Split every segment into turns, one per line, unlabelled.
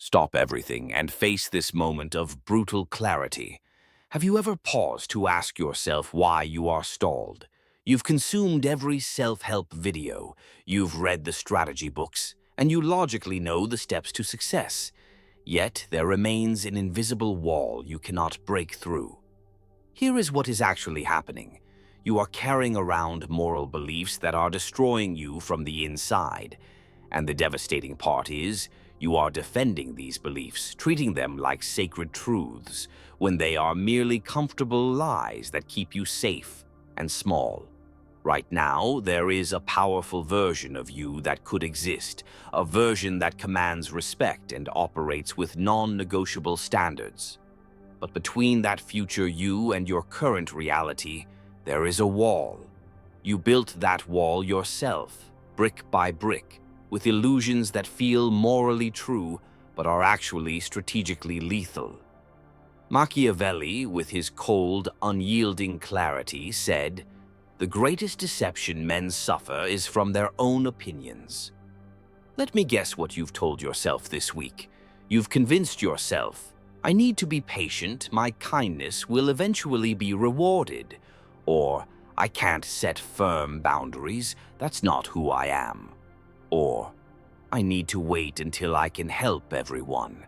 Stop everything and face this moment of brutal clarity. Have you ever paused to ask yourself why you are stalled? You've consumed every self-help video, you've read the strategy books, and you logically know the steps to success. Yet there remains an invisible wall you cannot break through. Here is what is actually happening. You are carrying around moral beliefs that are destroying you from the inside. And the devastating part is, you are defending these beliefs, treating them like sacred truths, when they are merely comfortable lies that keep you safe and small. Right now, there is a powerful version of you that could exist, a version that commands respect and operates with non-negotiable standards. But between that future you and your current reality, there is a wall. You built that wall yourself, brick by brick, with illusions that feel morally true but are actually strategically lethal. Machiavelli, with his cold, unyielding clarity, said, "The greatest deception men suffer is from their own opinions." Let me guess what you've told yourself this week. You've convinced yourself, "I need to be patient, my kindness will eventually be rewarded," or "I can't set firm boundaries, that's not who I am," or "I need to wait until I can help everyone."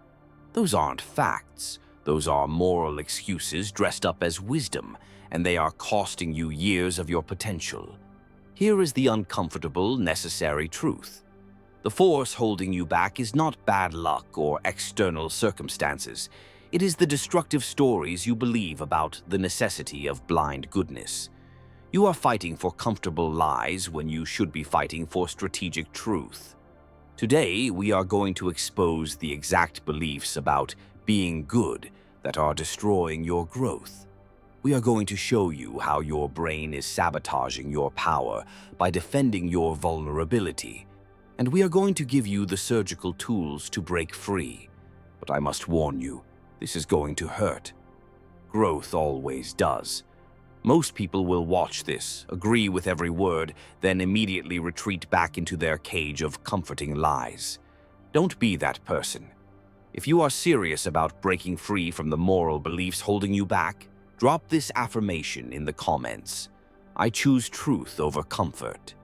Those aren't facts. Those are moral excuses dressed up as wisdom, and they are costing you years of your potential. Here is the uncomfortable, necessary truth. The force holding you back is not bad luck or external circumstances. It is the destructive stories you believe about the necessity of blind goodness. You are fighting for comfortable lies when you should be fighting for strategic truth. Today, we are going to expose the exact beliefs about being good that are destroying your growth. We are going to show you how your brain is sabotaging your power by defending your vulnerability. And we are going to give you the surgical tools to break free. But I must warn you, this is going to hurt. Growth always does. Most people will watch this, agree with every word, then immediately retreat back into their cage of comforting lies. Don't be that person. If you are serious about breaking free from the moral beliefs holding you back, drop this affirmation in the comments. I choose truth over comfort.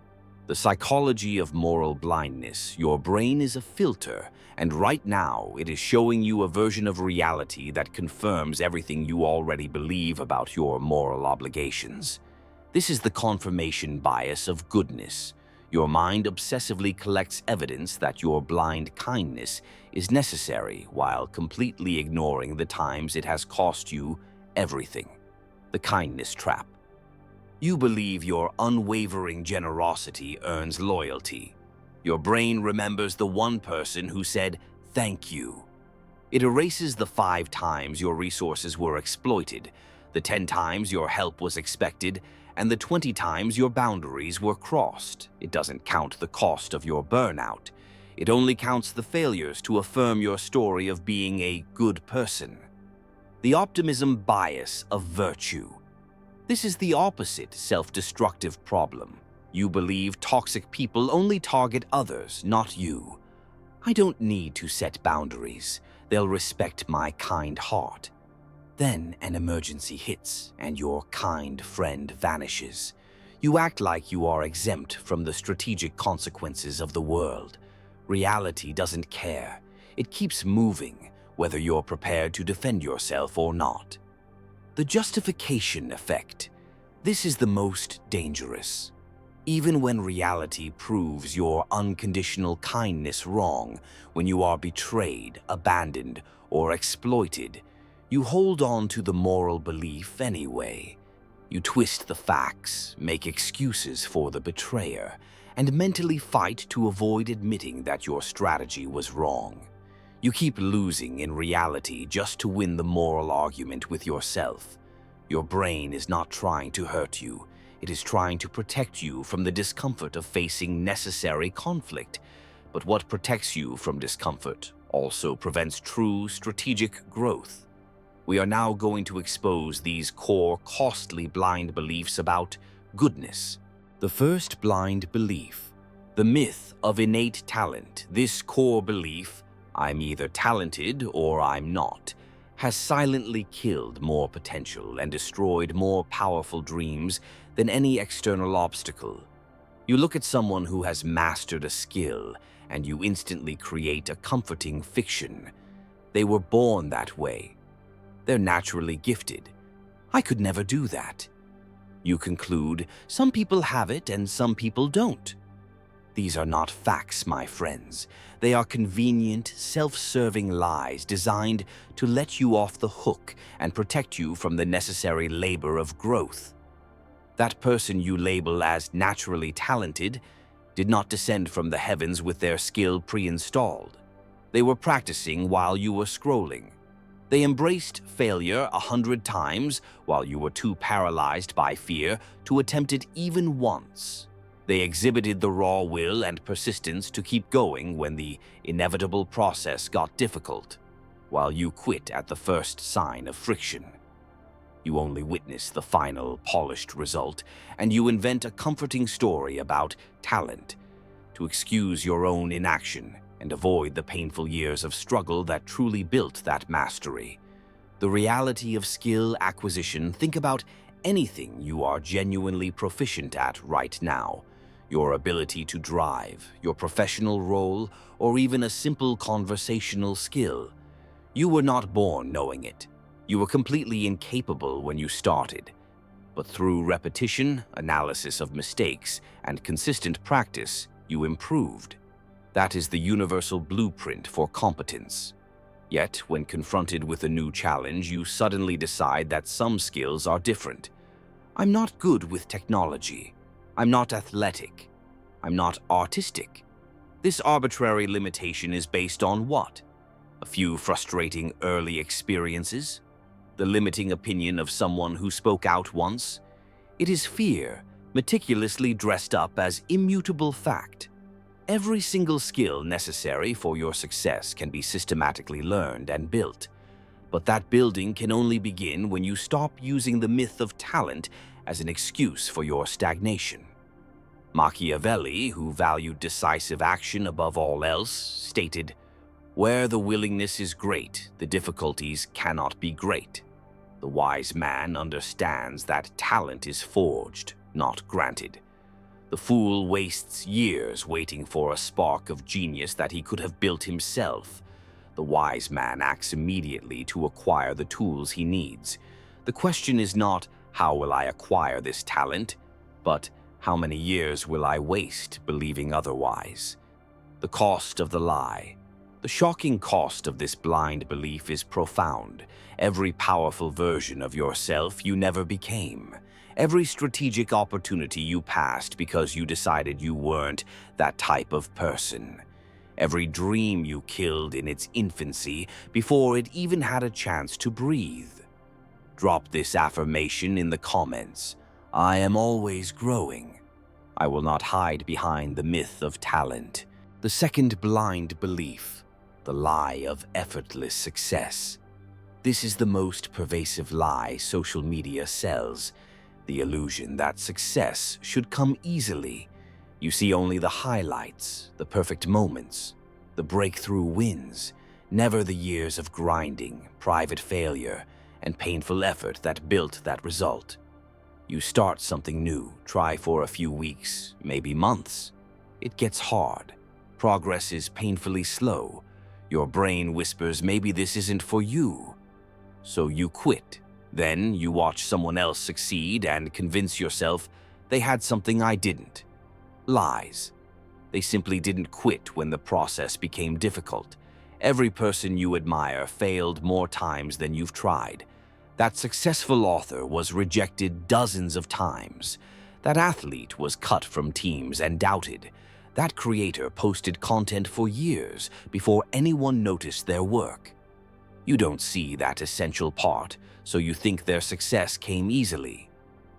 The psychology of moral blindness. Your brain is a filter, and right now it is showing you a version of reality that confirms everything you already believe about your moral obligations. This is the confirmation bias of goodness. Your mind obsessively collects evidence that your blind kindness is necessary while completely ignoring the times it has cost you everything. The kindness trap. You believe your unwavering generosity earns loyalty. Your brain remembers the one person who said, "Thank you." It erases the 5 times your resources were exploited, the 10 times your help was expected, and the 20 times your boundaries were crossed. It doesn't count the cost of your burnout. It only counts the failures to affirm your story of being a good person. The optimism bias of virtue. This is the opposite self-destructive problem. You believe toxic people only target others, not you. I don't need to set boundaries. They'll respect my kind heart. Then an emergency hits, and your kind friend vanishes. You act like you are exempt from the strategic consequences of the world. Reality doesn't care. It keeps moving, whether you're prepared to defend yourself or not. The justification effect. This is the most dangerous. Even when reality proves your unconditional kindness wrong, when you are betrayed, abandoned, or exploited, you hold on to the moral belief anyway. You twist the facts, make excuses for the betrayer, and mentally fight to avoid admitting that your strategy was wrong. You keep losing in reality just to win the moral argument with yourself. Your brain is not trying to hurt you. It is trying to protect you from the discomfort of facing necessary conflict. But what protects you from discomfort also prevents true strategic growth. We are now going to expose these core, costly blind beliefs about goodness. The first blind belief, the myth of innate talent. This core belief, I'm either talented or I'm not, has silently killed more potential and destroyed more powerful dreams than any external obstacle. You look at someone who has mastered a skill, and you instantly create a comforting fiction. They were born that way. They're naturally gifted. I could never do that. You conclude, some people have it and some people don't. These are not facts, my friends. They are convenient, self-serving lies designed to let you off the hook and protect you from the necessary labor of growth. That person you label as naturally talented did not descend from the heavens with their skill pre-installed. They were practicing while you were scrolling. They embraced failure 100 times while you were too paralyzed by fear to attempt it even once. They exhibited the raw will and persistence to keep going when the inevitable process got difficult, while you quit at the first sign of friction. You only witness the final, polished result, and you invent a comforting story about talent to excuse your own inaction and avoid the painful years of struggle that truly built that mastery. The reality of skill acquisition, think about anything you are genuinely proficient at right now. Your ability to drive, your professional role, or even a simple conversational skill. You were not born knowing it. You were completely incapable when you started. But through repetition, analysis of mistakes, and consistent practice, you improved. That is the universal blueprint for competence. Yet, when confronted with a new challenge, you suddenly decide that some skills are different. I'm not good with technology. I'm not athletic. I'm not artistic. This arbitrary limitation is based on what? A few frustrating early experiences? The limiting opinion of someone who spoke out once? It is fear, meticulously dressed up as immutable fact. Every single skill necessary for your success can be systematically learned and built. But that building can only begin when you stop using the myth of talent as an excuse for your stagnation. Machiavelli, who valued decisive action above all else, stated, "Where the willingness is great, the difficulties cannot be great." The wise man understands that talent is forged, not granted. The fool wastes years waiting for a spark of genius that he could have built himself. The wise man acts immediately to acquire the tools he needs. The question is not, how will I acquire this talent, but how many years will I waste believing otherwise? The cost of the lie. The shocking cost of this blind belief is profound. Every powerful version of yourself you never became. Every strategic opportunity you passed because you decided you weren't that type of person. Every dream you killed in its infancy before it even had a chance to breathe. Drop this affirmation in the comments. I am always growing. I will not hide behind the myth of talent. The second blind belief, the lie of effortless success. This is the most pervasive lie social media sells. The illusion that success should come easily. You see only the highlights, the perfect moments, the breakthrough wins, never the years of grinding, private failure, and painful effort that built that result. You start something new, try for a few weeks, maybe months. It gets hard. Progress is painfully slow. Your brain whispers, maybe this isn't for you. So you quit. Then you watch someone else succeed and convince yourself they had something I didn't. Lies. They simply didn't quit when the process became difficult. Every person you admire failed more times than you've tried. That successful author was rejected dozens of times. That athlete was cut from teams and doubted. That creator posted content for years before anyone noticed their work. You don't see that essential part, so you think their success came easily.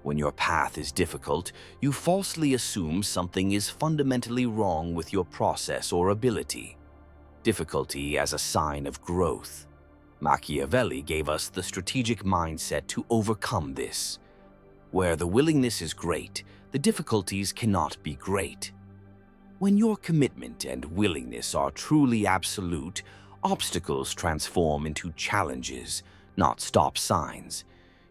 When your path is difficult, you falsely assume something is fundamentally wrong with your process or ability. Difficulty as a sign of growth. Machiavelli gave us the strategic mindset to overcome this. Where the willingness is great, the difficulties cannot be great. When your commitment and willingness are truly absolute, Obstacles transform into challenges, not stop signs.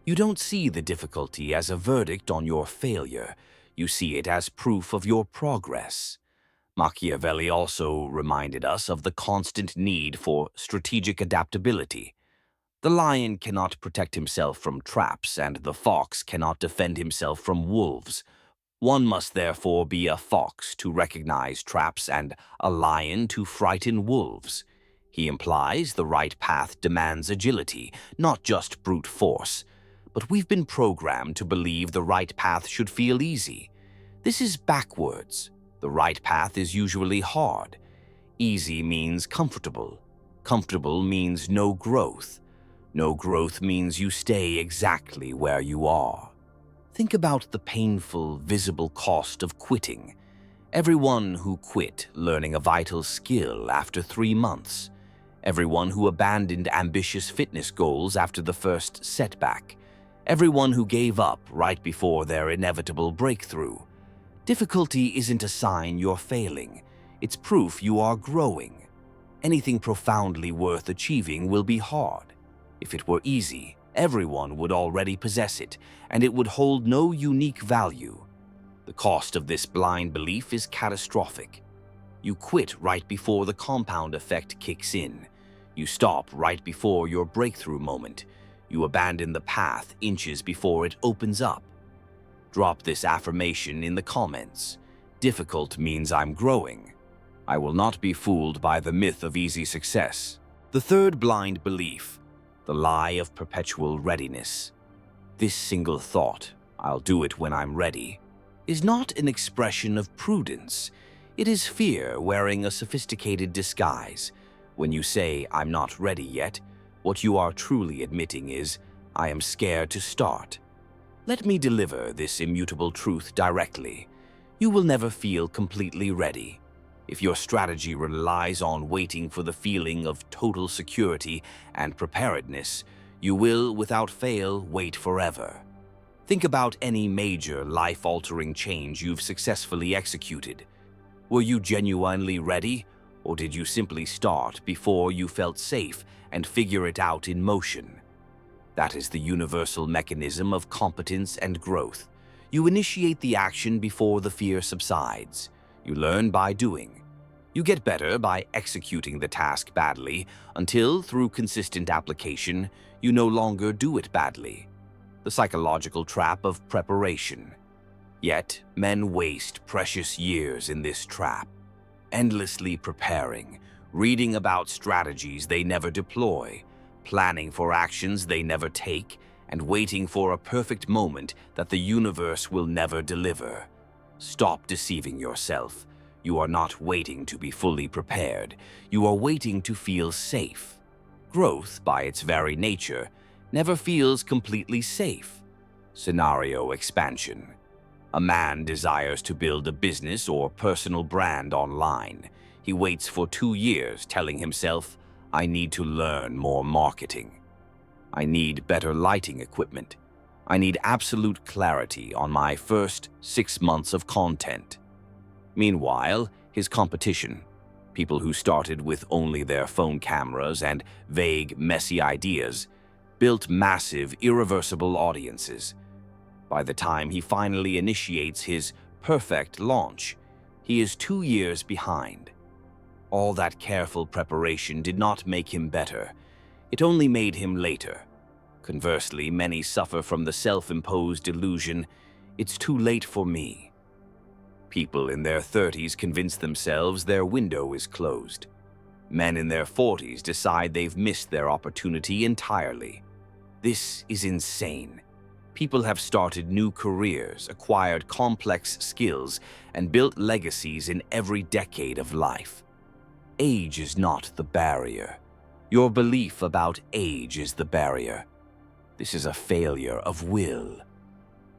You don't see the difficulty as a verdict on your failure. You see it as proof of your progress. Machiavelli also reminded us of the constant need for strategic adaptability. The lion cannot protect himself from traps, and the fox cannot defend himself from wolves. One must therefore be a fox to recognize traps and a lion to frighten wolves. He implies the right path demands agility, not just brute force. But we've been programmed to believe the right path should feel easy. This is backwards. The right path is usually hard. Easy means comfortable. Comfortable means no growth. No growth means you stay exactly where you are. Think about the painful, visible cost of quitting. Everyone who quit learning a vital skill after 3 months. Everyone who abandoned ambitious fitness goals after the first setback. Everyone who gave up right before their inevitable breakthrough. Difficulty isn't a sign you're failing. It's proof you are growing. Anything profoundly worth achieving will be hard. If it were easy, everyone would already possess it, and it would hold no unique value. The cost of this blind belief is catastrophic. You quit right before the compound effect kicks in. You stop right before your breakthrough moment. You abandon the path inches before it opens up. Drop this affirmation in the comments. Difficult means I'm growing. I will not be fooled by the myth of easy success. The third blind belief, the lie of perpetual readiness. This single thought, I'll do it when I'm ready, is not an expression of prudence. It is fear wearing a sophisticated disguise. When you say, I'm not ready yet, what you are truly admitting is, I am scared to start. Let me deliver this immutable truth directly. You will never feel completely ready. If your strategy relies on waiting for the feeling of total security and preparedness, you will, without fail, wait forever. Think about any major life-altering change you've successfully executed. Were you genuinely ready, or did you simply start before you felt safe and figure it out in motion? That is the universal mechanism of competence and growth. You initiate the action before the fear subsides. You learn by doing. You get better by executing the task badly until, through consistent application, you no longer do it badly. The psychological trap of preparation. Yet, men waste precious years in this trap, endlessly preparing, reading about strategies they never deploy, planning for actions they never take, and waiting for a perfect moment that the universe will never deliver. Stop deceiving yourself. You are not waiting to be fully prepared. You are waiting to feel safe. Growth, by its very nature, never feels completely safe. Scenario expansion. A man desires to build a business or personal brand online. He waits for 2 years, telling himself, I need to learn more marketing. I need better lighting equipment. I need absolute clarity on my first 6 months of content. Meanwhile, his competition, people who started with only their phone cameras and vague, messy ideas, built massive, irreversible audiences. By the time he finally initiates his perfect launch, he is 2 years behind. All that careful preparation did not make him better. It only made him later. Conversely, many suffer from the self-imposed delusion, it's too late for me. People in their 30s convince themselves their window is closed. Men in their 40s decide they've missed their opportunity entirely. This is insane. People have started new careers, acquired complex skills, and built legacies in every decade of life. Age is not the barrier. Your belief about age is the barrier. This is a failure of will.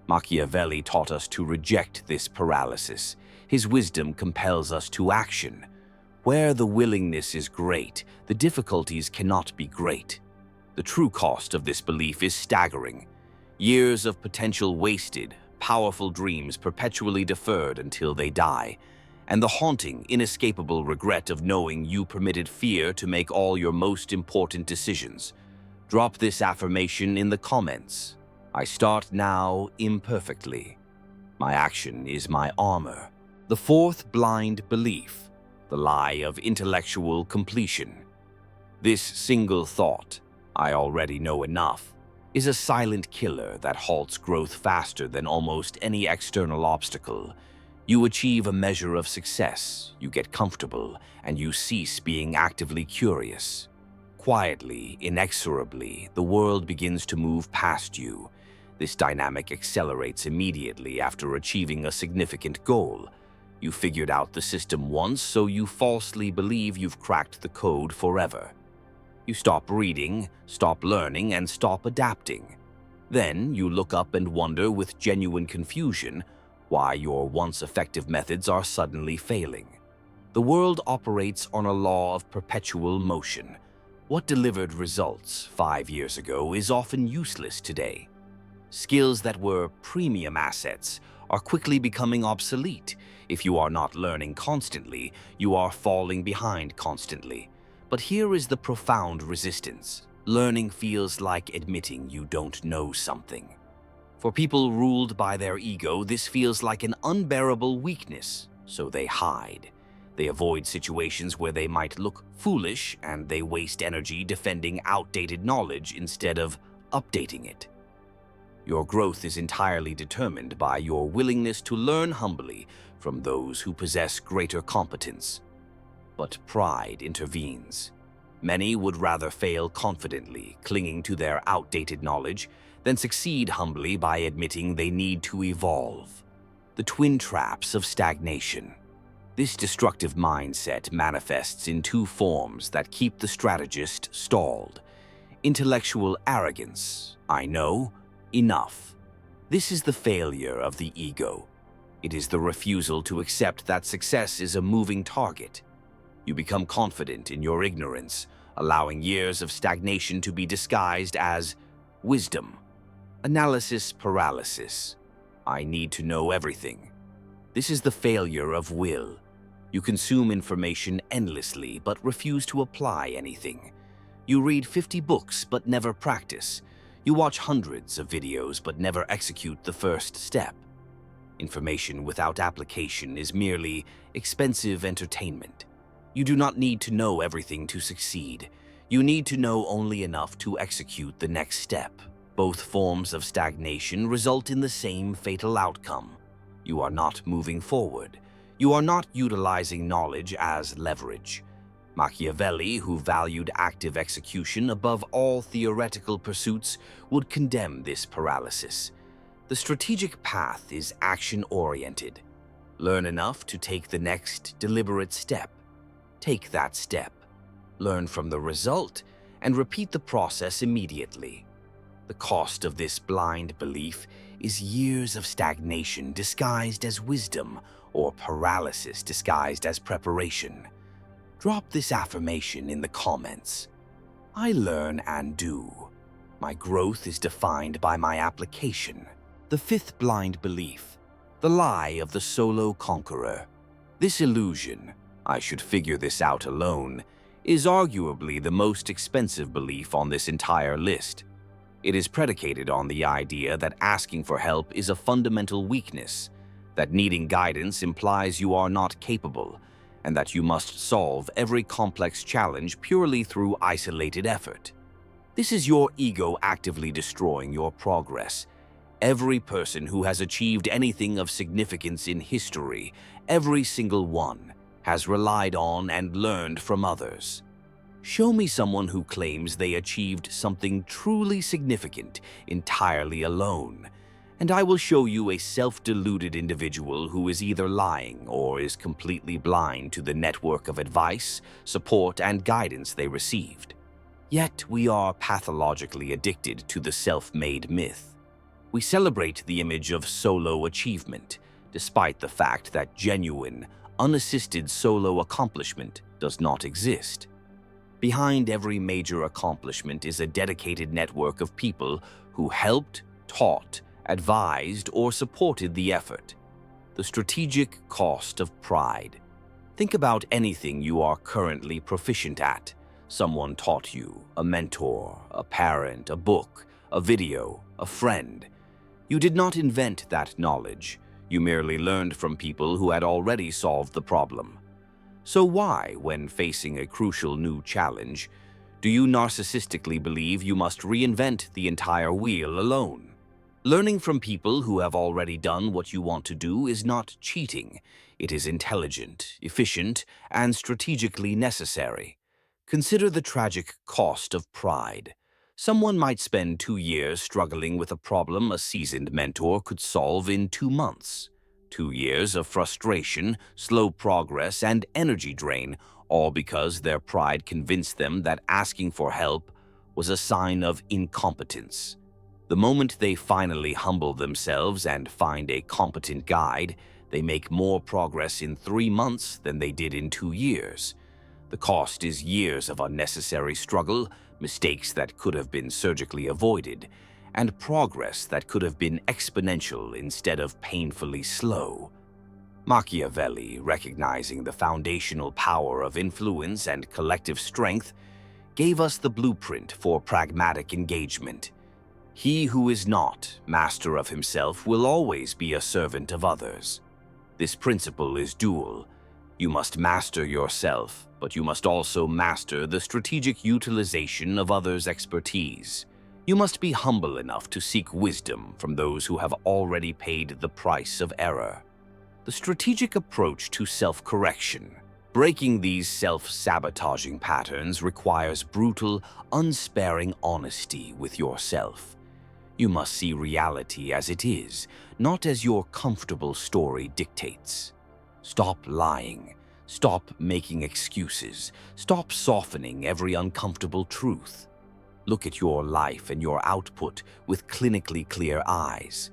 Machiavelli taught us to reject this paralysis. His wisdom compels us to action. Where the willingness is great, the difficulties cannot be great. The true cost of this belief is staggering. Years of potential wasted, powerful dreams perpetually deferred until they die, and the haunting, inescapable regret of knowing you permitted fear to make all your most important decisions. Drop this affirmation in the comments. I start now imperfectly. My action is my armor. The fourth blind belief, the lie of intellectual completion. This single thought, I already know enough, is a silent killer that halts growth faster than almost any external obstacle. You achieve a measure of success, you get comfortable, and you cease being actively curious. Quietly, inexorably, the world begins to move past you. This dynamic accelerates immediately after achieving a significant goal. You figured out the system once, so you falsely believe you've cracked the code forever. You stop reading, stop learning, and stop adapting. Then you look up and wonder with genuine confusion why your once effective methods are suddenly failing. The world operates on a law of perpetual motion. What delivered results 5 years ago is often useless today. Skills that were premium assets are quickly becoming obsolete. If you are not learning constantly, you are falling behind constantly. But here is the profound resistance. Learning feels like admitting you don't know something. For people ruled by their ego, this feels like an unbearable weakness, so they hide. They avoid situations where they might look foolish, and they waste energy defending outdated knowledge instead of updating it. Your growth is entirely determined by your willingness to learn humbly from those who possess greater competence. But pride intervenes. Many would rather fail confidently, clinging to their outdated knowledge, than succeed humbly by admitting they need to evolve. The twin traps of stagnation. This destructive mindset manifests in two forms that keep the strategist stalled. Intellectual arrogance. I know. Enough. This is the failure of the ego. It is the refusal to accept that success is a moving target. You become confident in your ignorance, allowing years of stagnation to be disguised as wisdom. Analysis paralysis. I need to know everything. This is the failure of will. You consume information endlessly but refuse to apply anything. You read 50 books but never practice. You watch hundreds of videos but never execute the first step. Information without application is merely expensive entertainment. You do not need to know everything to succeed. You need to know only enough to execute the next step. Both forms of stagnation result in the same fatal outcome. You are not moving forward. You are not utilizing knowledge as leverage. Machiavelli, who valued active execution above all theoretical pursuits, would condemn this paralysis. The strategic path is action-oriented. Learn enough to take the next deliberate step. Take that step. Learn from the result and repeat the process immediately. The cost of this blind belief is years of stagnation disguised as wisdom or paralysis disguised as preparation. Drop this affirmation in the comments. I learn and do. My growth is defined by my application. The fifth blind belief, the lie of the solo conqueror. This illusion, I should figure this out alone, is arguably the most expensive belief on this entire list. It is predicated on the idea that asking for help is a fundamental weakness, that needing guidance implies you are not capable, and that you must solve every complex challenge purely through isolated effort. This is your ego actively destroying your progress. Every person who has achieved anything of significance in history, every single one, has relied on and learned from others. Show me someone who claims they achieved something truly significant entirely alone, and I will show you a self-deluded individual who is either lying or is completely blind to the network of advice, support, and guidance they received. Yet we are pathologically addicted to the self-made myth. We celebrate the image of solo achievement, despite the fact that genuine, unassisted solo accomplishment does not exist. Behind every major accomplishment is a dedicated network of people who helped, taught, advised, or supported the effort. The strategic cost of pride. Think about anything you are currently proficient at. Someone taught you, a mentor, a parent, a book, a video, a friend. You did not invent that knowledge. You merely learned from people who had already solved the problem. So why, when facing a crucial new challenge, do you narcissistically believe you must reinvent the entire wheel alone? Learning from people who have already done what you want to do is not cheating. It is intelligent, efficient, and strategically necessary. Consider the tragic cost of pride. Someone might spend 2 years struggling with a problem a seasoned mentor could solve in 2 months. 2 years of frustration, slow progress, and energy drain, all because their pride convinced them that asking for help was a sign of incompetence. The moment they finally humble themselves and find a competent guide, they make more progress in 3 months than they did in 2 years. The cost is years of unnecessary struggle, mistakes that could have been surgically avoided, and progress that could have been exponential instead of painfully slow. Machiavelli, recognizing the foundational power of influence and collective strength, gave us the blueprint for pragmatic engagement. He who is not master of himself will always be a servant of others. This principle is dual. You must master yourself, but you must also master the strategic utilization of others' expertise. You must be humble enough to seek wisdom from those who have already paid the price of error. The strategic approach to self-correction. Breaking these self-sabotaging patterns requires brutal, unsparing honesty with yourself. You must see reality as it is, not as your comfortable story dictates. Stop lying. Stop making excuses. Stop softening every uncomfortable truth. Look at your life and your output with clinically clear eyes.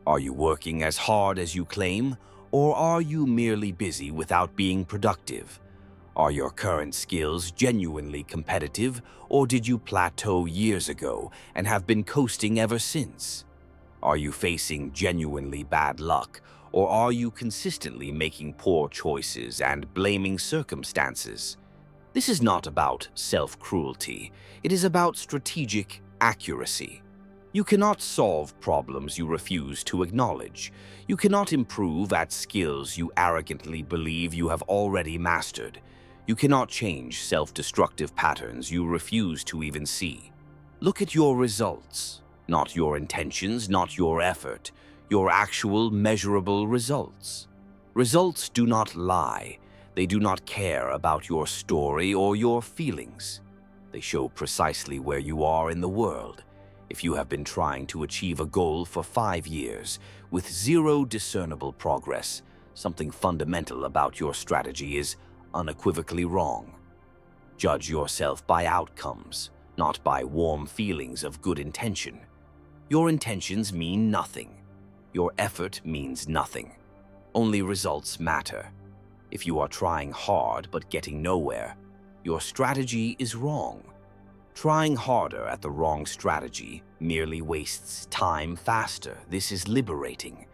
Are you working as hard as you claim, or are you merely busy without being productive? Are your current skills genuinely competitive, or did you plateau years ago and have been coasting ever since? Are you facing genuinely bad luck, or are you consistently making poor choices and blaming circumstances? This is not about self-cruelty. It is about strategic accuracy. You cannot solve problems you refuse to acknowledge. You cannot improve at skills you arrogantly believe you have already mastered. You cannot change self-destructive patterns you refuse to even see. Look at your results, not your intentions, not your effort, your actual measurable results. Results do not lie. They do not care about your story or your feelings. They show precisely where you are in the world. If you have been trying to achieve a goal for 5 years with zero discernible progress, something fundamental about your strategy is unequivocally wrong. Judge yourself by outcomes, not by warm feelings of good intention. Your intentions mean nothing. Your effort means nothing. Only results matter. If you are trying hard but getting nowhere, your strategy is wrong. Trying harder at the wrong strategy merely wastes time faster. This is liberating.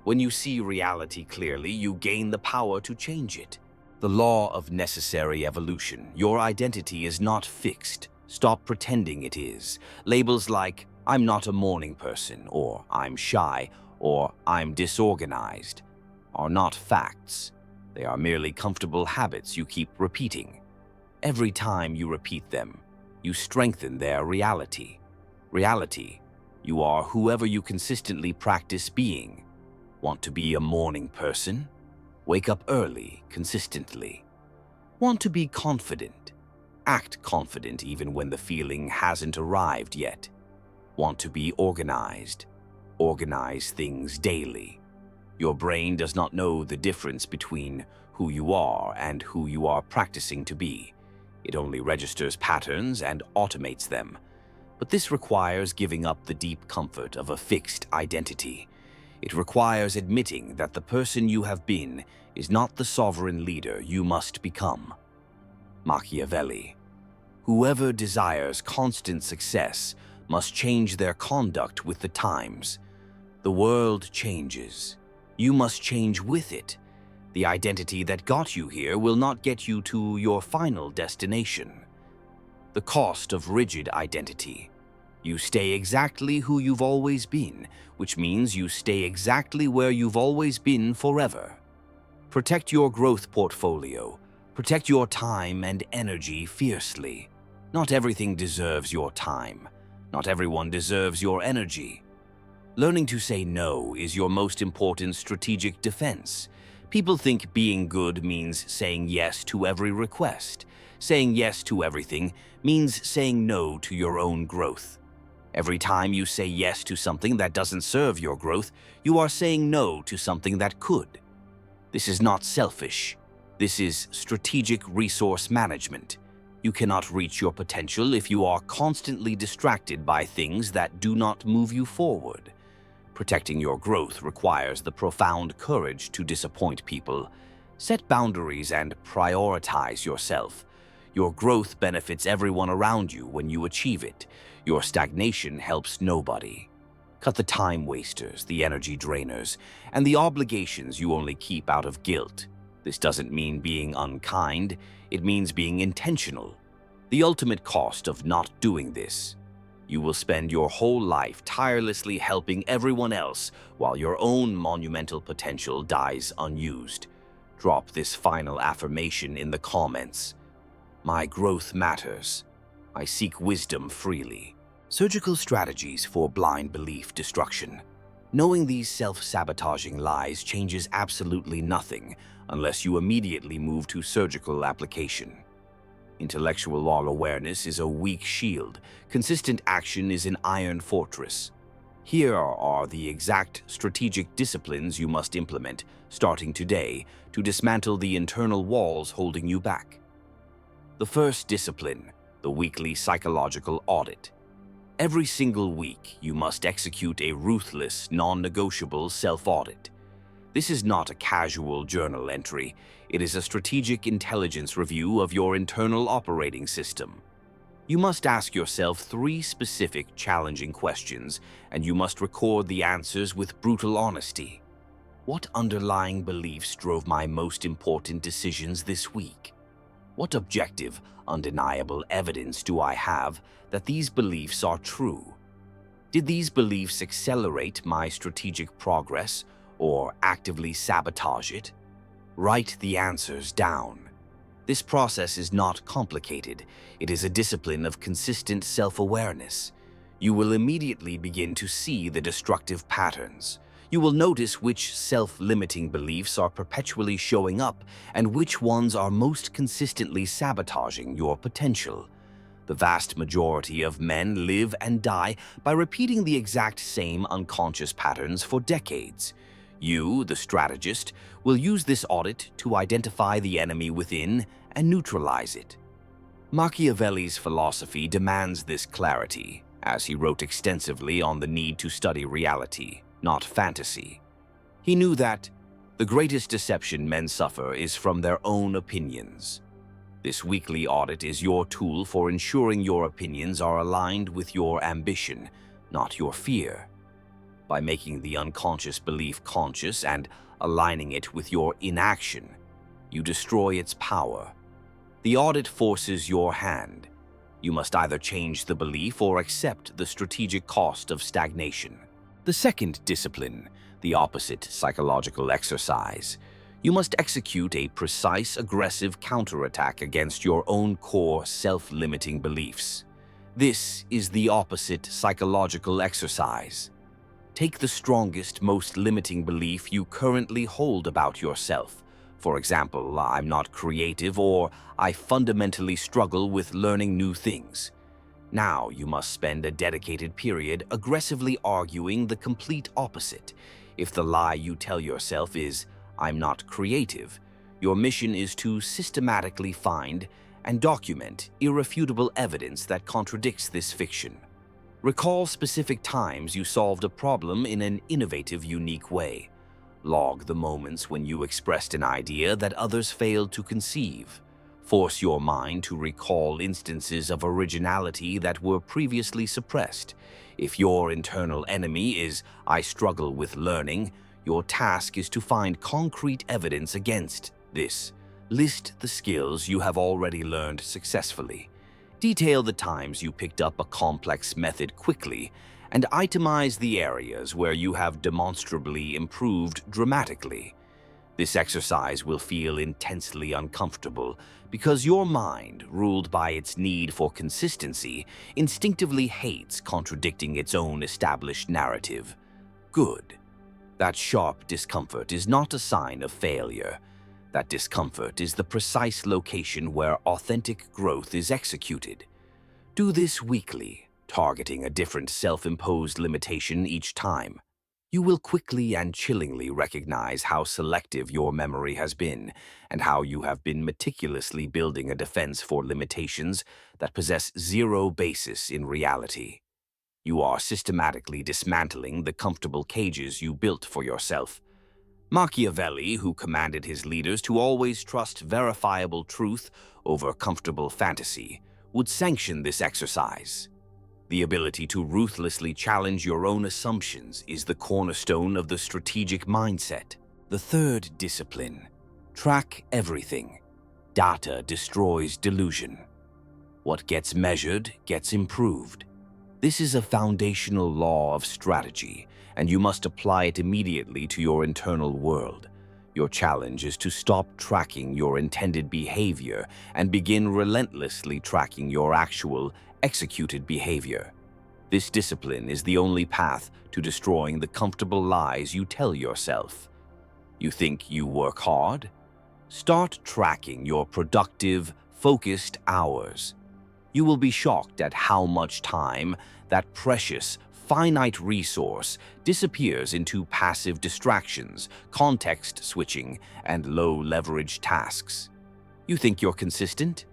When you see reality clearly, you gain the power to change it. The law of necessary evolution. Your identity is not fixed. Stop pretending it is. Labels like, "I'm not a morning person," or "I'm shy," or "I'm disorganized," are not facts. They are merely comfortable habits you keep repeating. Every time you repeat them, you strengthen their reality. Reality. You are whoever you consistently practice being. Want to be a morning person? Wake up early, consistently. Want to be confident? Act confident even when the feeling hasn't arrived yet. Want to be organized? Organize things daily. Your brain does not know the difference between who you are and who you are practicing to be. It only registers patterns and automates them. But this requires giving up the deep comfort of a fixed identity. It requires admitting that the person you have been is not the sovereign leader you must become. Machiavelli. Whoever desires constant success must change their conduct with the times. The world changes. You must change with it. The identity that got you here will not get you to your final destination. The cost of rigid identity. You stay exactly who you've always been, which means you stay exactly where you've always been forever. Protect your growth portfolio. Protect your time and energy fiercely. Not everything deserves your time. Not everyone deserves your energy. Learning to say no is your most important strategic defense. People think being good means saying yes to every request. Saying yes to everything means saying no to your own growth. Every time you say yes to something that doesn't serve your growth, you are saying no to something that could. This is not selfish. This is strategic resource management. You cannot reach your potential if you are constantly distracted by things that do not move you forward. Protecting your growth requires the profound courage to disappoint people. Set boundaries and prioritize yourself. Your growth benefits everyone around you when you achieve it. Your stagnation helps nobody. Cut the time wasters, the energy drainers, and the obligations you only keep out of guilt. This doesn't mean being unkind, it means being intentional. The ultimate cost of not doing this. You will spend your whole life tirelessly helping everyone else while your own monumental potential dies unused. Drop this final affirmation in the comments. My growth matters. I seek wisdom freely. Surgical strategies for blind belief destruction. Knowing these self-sabotaging lies changes absolutely nothing unless you immediately move to surgical application. Intellectual awareness is a weak shield. Consistent action is an iron fortress. Here are the exact strategic disciplines you must implement, starting today, to dismantle the internal walls holding you back. The first discipline, the weekly psychological audit. Every single week, you must execute a ruthless, non-negotiable self-audit. This is not a casual journal entry. It is a strategic intelligence review of your internal operating system. You must ask yourself 3 specific, challenging questions, and you must record the answers with brutal honesty. What underlying beliefs drove my most important decisions this week? What objective, undeniable evidence do I have that these beliefs are true? Did these beliefs accelerate my strategic progress or actively sabotage it? Write the answers down. This process is not complicated. It is a discipline of consistent self-awareness. You will immediately begin to see the destructive patterns. You will notice which self-limiting beliefs are perpetually showing up and which ones are most consistently sabotaging your potential. The vast majority of men live and die by repeating the exact same unconscious patterns for decades. You, the strategist, will use this audit to identify the enemy within and neutralize it. Machiavelli's philosophy demands this clarity, as he wrote extensively on the need to study reality, not fantasy. He knew that the greatest deception men suffer is from their own opinions. This weekly audit is your tool for ensuring your opinions are aligned with your ambition, not your fear. By making the unconscious belief conscious and aligning it with your inaction, you destroy its power. The audit forces your hand. You must either change the belief or accept the strategic cost of stagnation. The second discipline, the opposite psychological exercise. You must execute a precise, aggressive counterattack against your own core self-limiting beliefs. This is the opposite psychological exercise. Take the strongest, most limiting belief you currently hold about yourself. For example, I'm not creative, or I fundamentally struggle with learning new things. Now you must spend a dedicated period aggressively arguing the complete opposite. If the lie you tell yourself is, I'm not creative, your mission is to systematically find and document irrefutable evidence that contradicts this fiction. Recall specific times you solved a problem in an innovative, unique way. Log the moments when you expressed an idea that others failed to conceive. Force your mind to recall instances of originality that were previously suppressed. If your internal enemy is, I struggle with learning, Your task is to find concrete evidence against this. List the skills you have already learned successfully. Detail the times you picked up a complex method quickly, and itemize the areas where you have demonstrably improved dramatically. This exercise will feel intensely uncomfortable because your mind, ruled by its need for consistency, instinctively hates contradicting its own established narrative. Good. That sharp discomfort is not a sign of failure. That discomfort is the precise location where authentic growth is executed. Do this weekly, targeting a different self-imposed limitation each time. You will quickly and chillingly recognize how selective your memory has been and how you have been meticulously building a defense for limitations that possess zero basis in reality. You are systematically dismantling the comfortable cages you built for yourself. Machiavelli, who commanded his leaders to always trust verifiable truth over comfortable fantasy, would sanction this exercise. The ability to ruthlessly challenge your own assumptions is the cornerstone of the strategic mindset. The third discipline: track everything. Data destroys delusion. What gets measured gets improved. This is a foundational law of strategy, and you must apply it immediately to your internal world. Your challenge is to stop tracking your intended behavior and begin relentlessly tracking your actual, executed behavior. This discipline is the only path to destroying the comfortable lies you tell yourself. You think you work hard? Start tracking your productive, focused hours. You will be shocked at how much time, that precious, finite resource, disappears into passive distractions, context switching, and low-leverage tasks. You think you're consistent?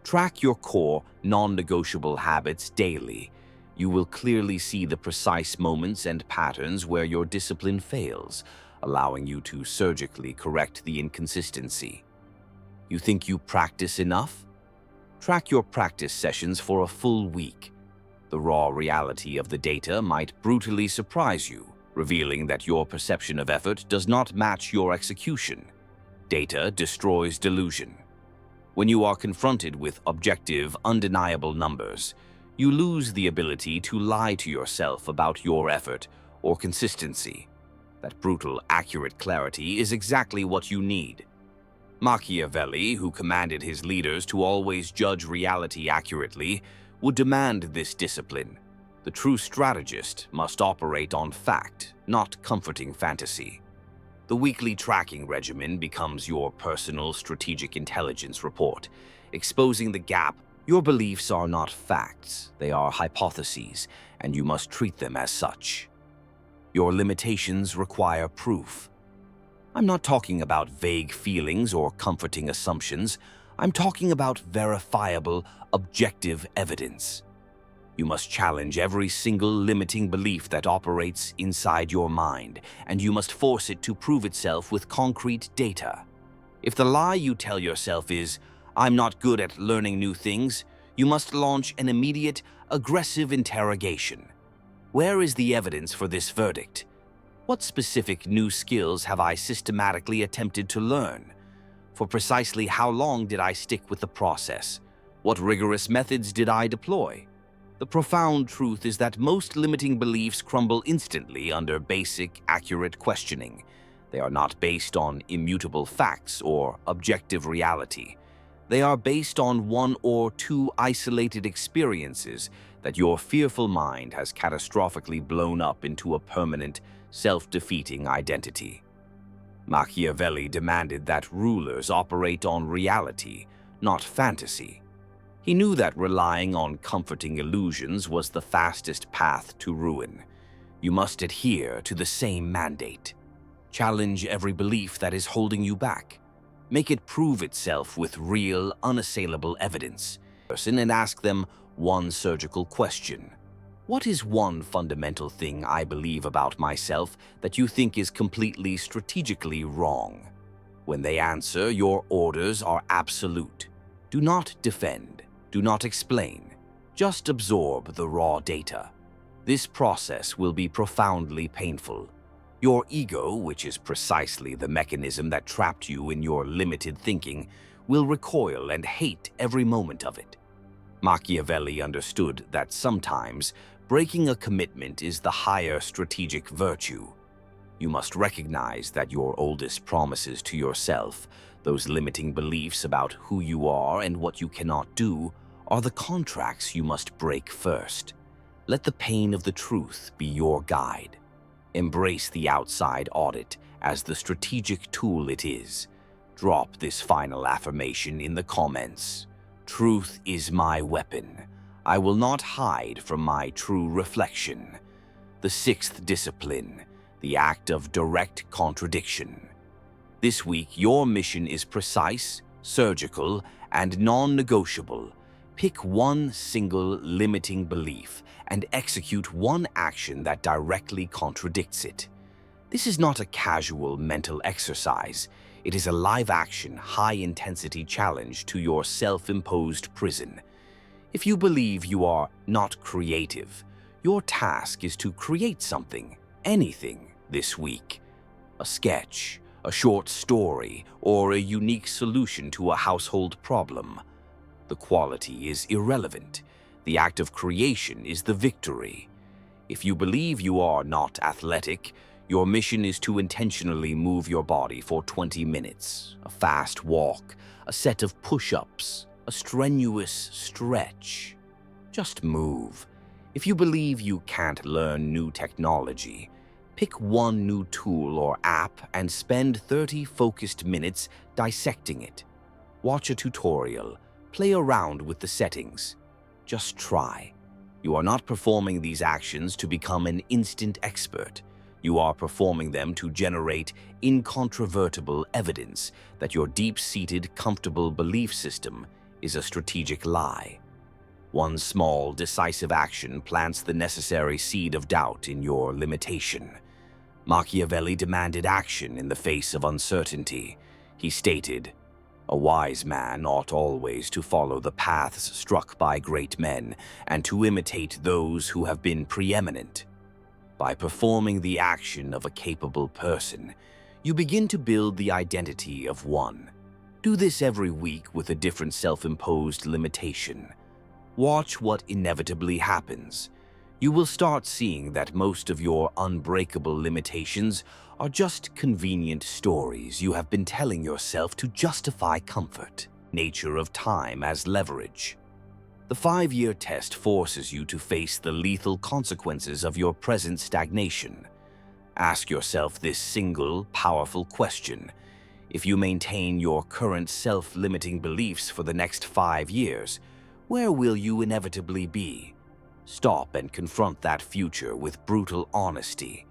Track your core, non-negotiable habits daily. You will clearly see the precise moments and patterns where your discipline fails, allowing you to surgically correct the inconsistency. You think you practice enough? Track your practice sessions for a full week. The raw reality of the data might brutally surprise you, revealing that your perception of effort does not match your execution. Data destroys delusion. When you are confronted with objective, undeniable numbers, you lose the ability to lie to yourself about your effort or consistency. That brutal, accurate clarity is exactly what you need. Machiavelli, who commanded his leaders to always judge reality accurately, would demand this discipline. The true strategist must operate on fact, not comforting fantasy. The weekly tracking regimen becomes your personal strategic intelligence report, exposing the gap. Your beliefs are not facts, they are hypotheses, and you must treat them as such. Your limitations require proof. I'm not talking about vague feelings or comforting assumptions. I'm talking about verifiable, objective evidence. You must challenge every single limiting belief that operates inside your mind, and you must force it to prove itself with concrete data. If the lie you tell yourself is, "I'm not good at learning new things," you must launch an immediate, aggressive interrogation. Where is the evidence for this verdict? What specific new skills have I systematically attempted to learn? For precisely how long did I stick with the process? What rigorous methods did I deploy? The profound truth is that most limiting beliefs crumble instantly under basic, accurate questioning. They are not based on immutable facts or objective reality. They are based on one or two isolated experiences that your fearful mind has catastrophically blown up into a permanent, self-defeating identity. Machiavelli demanded that rulers operate on reality, not fantasy. He knew that relying on comforting illusions was the fastest path to ruin. You must adhere to the same mandate. Challenge every belief that is holding you back. Make it prove itself with real, unassailable evidence. And ask them one surgical question. What is one fundamental thing I believe about myself that you think is completely strategically wrong? When they answer, your orders are absolute. Do not defend. Do not explain. Just absorb the raw data. This process will be profoundly painful. Your ego, which is precisely the mechanism that trapped you in your limited thinking, will recoil and hate every moment of it. Machiavelli understood that sometimes breaking a commitment is the higher strategic virtue. You must recognize that your oldest promises to yourself, those limiting beliefs about who you are and what you cannot do, are the contracts you must break first. Let the pain of the truth be your guide. Embrace the outside audit as the strategic tool it is. Drop this final affirmation in the comments. Truth is my weapon. I will not hide from my true reflection. The sixth discipline, the act of direct contradiction. This week, your mission is precise, surgical, and non-negotiable. Pick one single limiting belief and execute one action that directly contradicts it. This is not a casual mental exercise. It is a live-action, high-intensity challenge to your self-imposed prison. If you believe you are not creative, your task is to create something, anything, this week. A sketch, a short story, or a unique solution to a household problem. The quality is irrelevant. The act of creation is the victory. If you believe you are not athletic, your mission is to intentionally move your body for 20 minutes, a fast walk, a set of push-ups, a strenuous stretch. Just move. If you believe you can't learn new technology, pick one new tool or app and spend 30 focused minutes dissecting it. Watch a tutorial, play around with the settings. Just try. You are not performing these actions to become an instant expert. You are performing them to generate incontrovertible evidence that your deep-seated, comfortable belief system is a strategic lie. One small, decisive action plants the necessary seed of doubt in your limitation. Machiavelli demanded action in the face of uncertainty. He stated, "A wise man ought always to follow the paths struck by great men and to imitate those who have been preeminent." By performing the action of a capable person, you begin to build the identity of one. Do this every week with a different self-imposed limitation. Watch what inevitably happens. You will start seeing that most of your unbreakable limitations are just convenient stories you have been telling yourself to justify comfort. Nature of time as leverage. The 5-year test forces you to face the lethal consequences of your present stagnation. Ask yourself this single, powerful question. If you maintain your current self-limiting beliefs for the next 5 years, where will you inevitably be? Stop and confront that future with brutal honesty.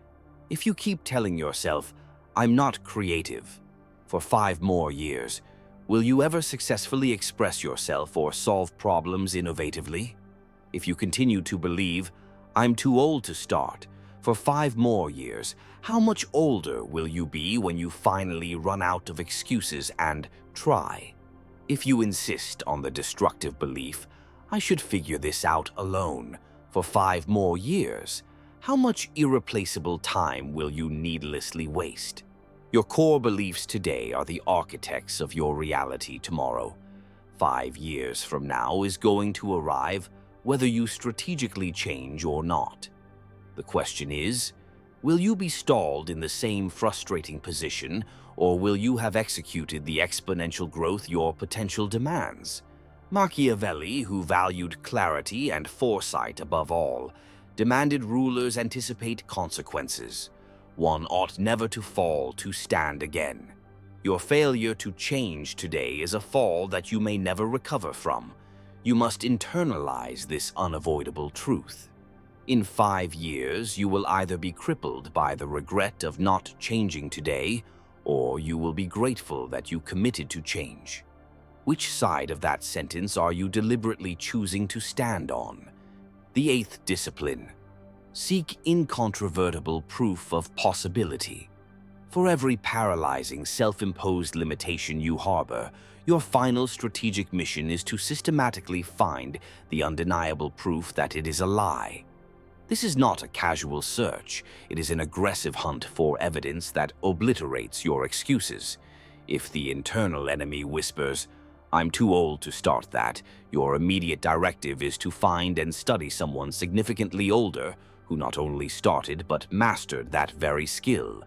If you keep telling yourself, "I'm not creative," for 5 more years, will you ever successfully express yourself or solve problems innovatively? If you continue to believe, "I'm too old to start," for 5 more years, how much older will you be when you finally run out of excuses and try? If you insist on the destructive belief, "I should figure this out alone," for 5 more years, how much irreplaceable time will you needlessly waste? Your core beliefs today are the architects of your reality tomorrow. 5 years from now is going to arrive, whether you strategically change or not. The question is, will you be stalled in the same frustrating position, or will you have executed the exponential growth your potential demands? Machiavelli, who valued clarity and foresight above all, demanded rulers anticipate consequences. One ought never to fall to stand again. Your failure to change today is a fall that you may never recover from. You must internalize this unavoidable truth. In 5 years, you will either be crippled by the regret of not changing today, or you will be grateful that you committed to change. Which side of that sentence are you deliberately choosing to stand on? The 8th discipline. Seek incontrovertible proof of possibility. For every paralyzing, self-imposed limitation you harbor, your final strategic mission is to systematically find the undeniable proof that it is a lie. This is not a casual search. It is an aggressive hunt for evidence that obliterates your excuses. If the internal enemy whispers, "I'm too old to start that," your immediate directive is to find and study someone significantly older who not only started but mastered that very skill.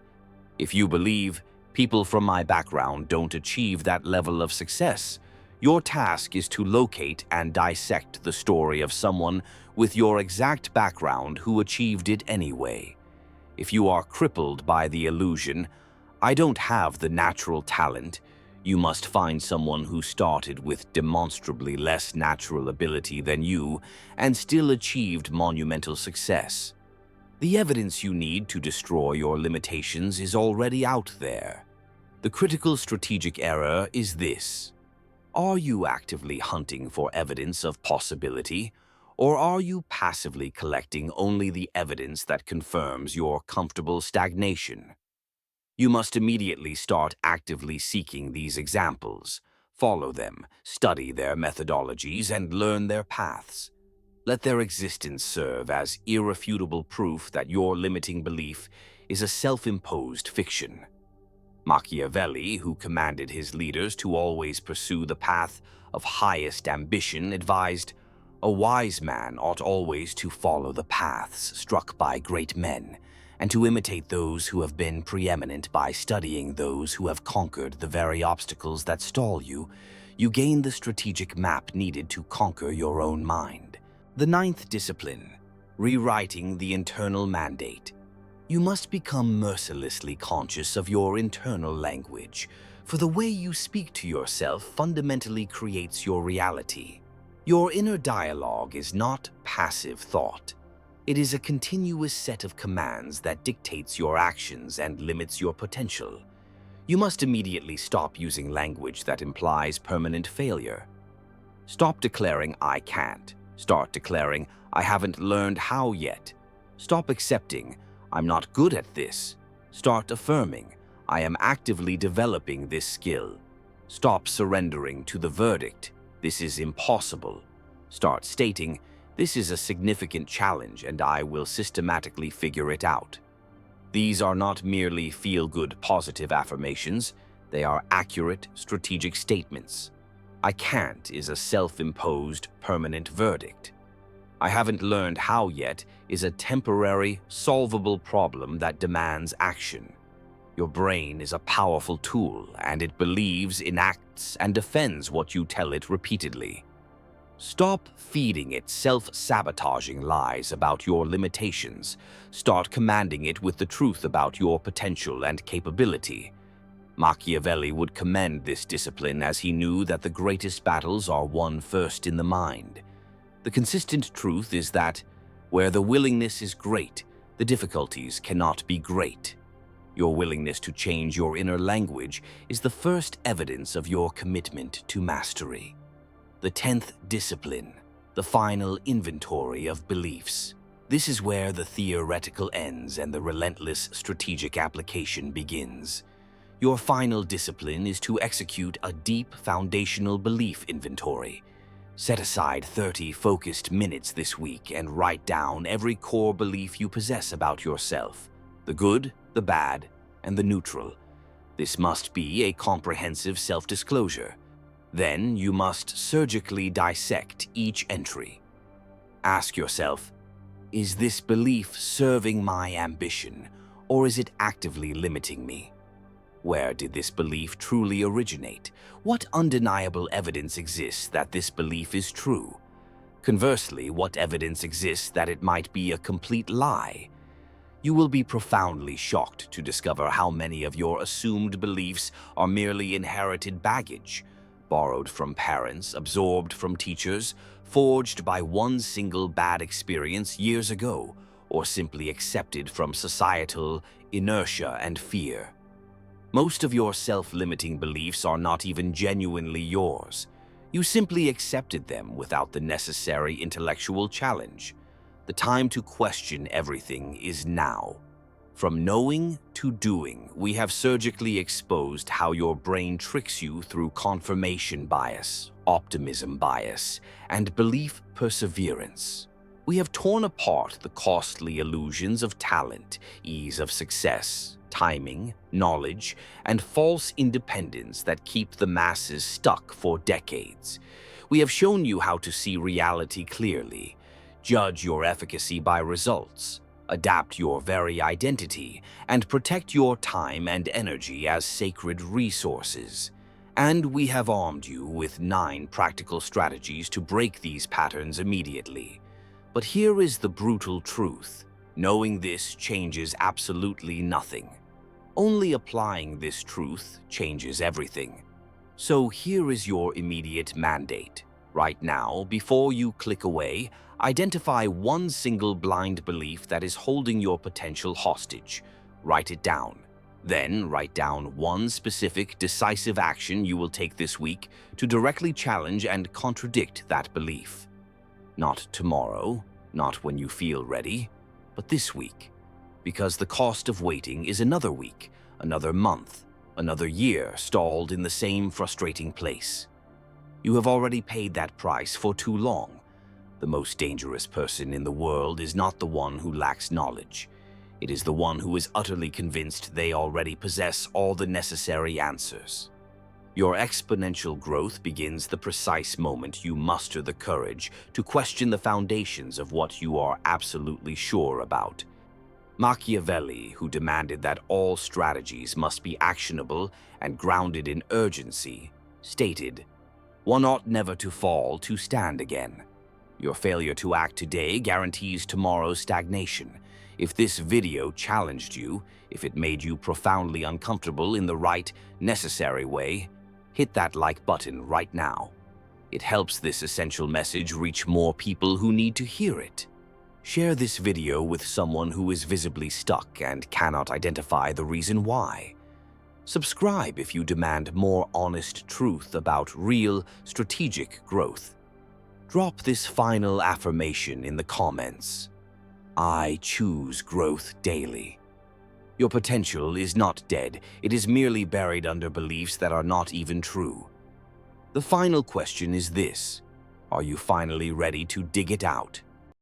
If you believe, "People from my background don't achieve that level of success," your task is to locate and dissect the story of someone with your exact background who achieved it anyway. If you are crippled by the illusion, "I don't have the natural talent," you must find someone who started with demonstrably less natural ability than you and still achieved monumental success. The evidence you need to destroy your limitations is already out there. The critical strategic error is this: are you actively hunting for evidence of possibility, or are you passively collecting only the evidence that confirms your comfortable stagnation? You must immediately start actively seeking these examples. Follow them, study their methodologies, and learn their paths. Let their existence serve as irrefutable proof that your limiting belief is a self-imposed fiction. Machiavelli, who commanded his leaders to always pursue the path of highest ambition, advised, "A wise man ought always to follow the paths struck by great men, and to imitate those who have been preeminent by studying those who have conquered the very obstacles that stall you. You gain the strategic map needed to conquer your own mind." The ninth discipline: rewriting the internal mandate. You must become mercilessly conscious of your internal language, for the way you speak to yourself fundamentally creates your reality. Your inner dialogue is not passive thought. It is a continuous set of commands that dictates your actions and limits your potential. You must immediately stop using language that implies permanent failure. Stop declaring, "I can't." Start declaring, "I haven't learned how yet." Stop accepting, "I'm not good at this." Start affirming, "I am actively developing this skill." Stop surrendering to the verdict, "This is impossible." Start stating, "This is a significant challenge and I will systematically figure it out." These are not merely feel-good positive affirmations, they are accurate strategic statements. "I can't" is a self-imposed permanent verdict. "I haven't learned how yet" is a temporary, solvable problem that demands action. Your brain is a powerful tool, and it believes, enacts, and defends what you tell it repeatedly. Stop feeding it self-sabotaging lies about your limitations. Start commanding it with the truth about your potential and capability. Machiavelli would commend this discipline as he knew that the greatest battles are won first in the mind. The consistent truth is that, where the willingness is great, the difficulties cannot be great. Your willingness to change your inner language is the first evidence of your commitment to mastery. The 10th discipline: the final inventory of beliefs. This is where the theoretical ends and the relentless strategic application begins. Your final discipline is to execute a deep foundational belief inventory. Set aside 30 focused minutes this week and write down every core belief you possess about yourself: the good, the bad, and the neutral. This must be a comprehensive self-disclosure. Then you must surgically dissect each entry. Ask yourself, is this belief serving my ambition, or is it actively limiting me? Where did this belief truly originate? What undeniable evidence exists that this belief is true? Conversely, what evidence exists that it might be a complete lie? You will be profoundly shocked to discover how many of your assumed beliefs are merely inherited baggage, borrowed from parents, absorbed from teachers, forged by one single bad experience years ago, or simply accepted from societal inertia and fear. Most of your self-limiting beliefs are not even genuinely yours. You simply accepted them without the necessary intellectual challenge. The time to question everything is now. From knowing to doing, we have surgically exposed how your brain tricks you through confirmation bias, optimism bias, and belief perseverance. We have torn apart the costly illusions of talent, ease of success, timing, knowledge, and false independence that keep the masses stuck for decades. We have shown you how to see reality clearly, judge your efficacy by results, adapt your very identity, and protect your time and energy as sacred resources. And we have armed you with 9 practical strategies to break these patterns immediately. But here is the brutal truth. Knowing this changes absolutely nothing. Only applying this truth changes everything. So here is your immediate mandate. Right now, before you click away, identify one single blind belief that is holding your potential hostage. Write it down. Then write down one specific, decisive action you will take this week to directly challenge and contradict that belief. Not tomorrow, not when you feel ready, but this week. Because the cost of waiting is another week, another month, another year stalled in the same frustrating place. You have already paid that price for too long. The most dangerous person in the world is not the one who lacks knowledge. It is the one who is utterly convinced they already possess all the necessary answers. Your exponential growth begins the precise moment you muster the courage to question the foundations of what you are absolutely sure about. Machiavelli, who demanded that all strategies must be actionable and grounded in urgency, stated, "One ought never to fall to stand again." Your failure to act today guarantees tomorrow's stagnation. If this video challenged you, if it made you profoundly uncomfortable in the right, necessary way, hit that like button right now. It helps this essential message reach more people who need to hear it. Share this video with someone who is visibly stuck and cannot identify the reason why. Subscribe if you demand more honest truth about real, strategic growth. Drop this final affirmation in the comments. I choose growth daily. Your potential is not dead. It is merely buried under beliefs that are not even true. The final question is this: are you finally ready to dig it out?